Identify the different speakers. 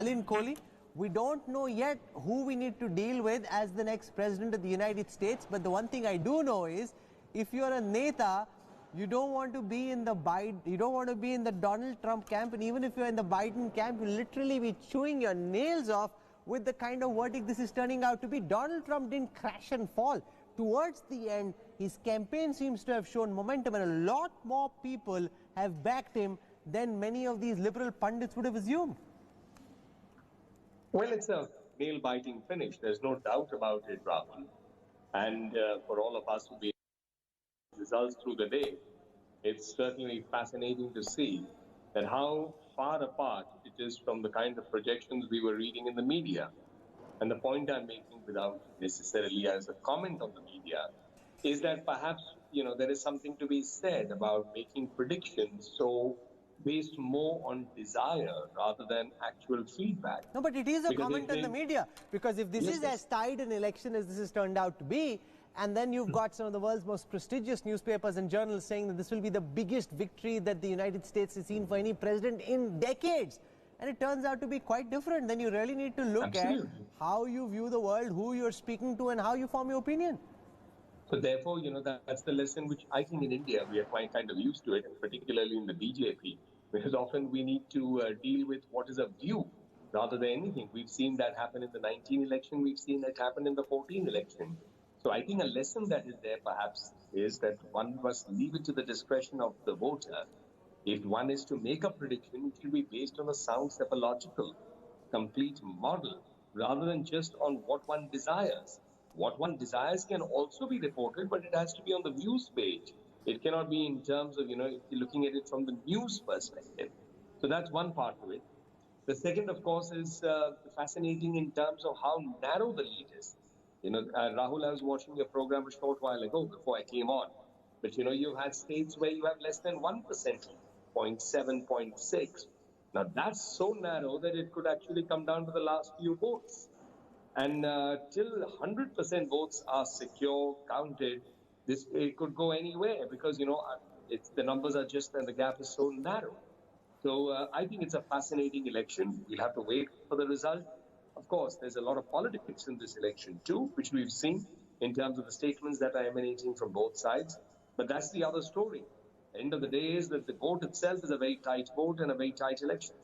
Speaker 1: Nalin Kohli. We don't know yet who we need to deal with as the next president of the United States. But the one thing I do know is, if you're a Neta, you don't want to be in the Donald Trump camp, and even if you're in the Biden camp, you literally be chewing your nails off with the kind of verdict this is turning out to be. Donald Trump didn't crash and fall. Towards the end, his campaign seems to have shown momentum, and a lot more people have backed him than many of these liberal pundits would have assumed.
Speaker 2: Well, it's a nail-biting finish. There's no doubt about it, Rahul. And for all of us who be results through the day, it's certainly fascinating to see that how far apart it is from the kind of projections we were reading in the media. And the point I'm making, without necessarily as a comment on the media, is that perhaps, there is something to be said about making predictions so based more on desire rather than actual feedback.
Speaker 1: No, but it is a comment on the media, because if this is as tied an election as this has turned out to be, and then you've got some of the world's most prestigious newspapers and journals saying that this will be the biggest victory that the United States has seen for any president in decades, and it turns out to be quite different, then you really need to look at how you view the world, who you're speaking to, and how you form your opinion.
Speaker 2: So therefore, that's the lesson which I think in India we are quite kind of used to it, and particularly in the BJP, because often we need to deal with what is a view rather than anything. We've seen that happen in the 19 election. We've seen that happen in the 14 election. So I think a lesson that is there perhaps is that one must leave it to the discretion of the voter. If one is to make a prediction, it should be based on a sound cepological, complete model, rather than just on what one desires. What one desires can also be reported, but it has to be on the news page. It cannot be in terms of, if you're looking at it from the news perspective. So that's one part of it. The second, of course, is fascinating in terms of how narrow the lead is. Rahul, I was watching your program a short while ago before I came on. But, you've had states where you have less than 1%, 0.7, 0.6. Now, that's so narrow that it could actually come down to the last few votes. And till 100% votes are secure, counted, it could go anywhere because, the numbers are just, and the gap is so narrow. So I think it's a fascinating election. We'll have to wait for the result. Of course, there's a lot of politics in this election too, which we've seen in terms of the statements that are emanating from both sides. But that's the other story. The end of the day is that the vote itself is a very tight vote and a very tight election.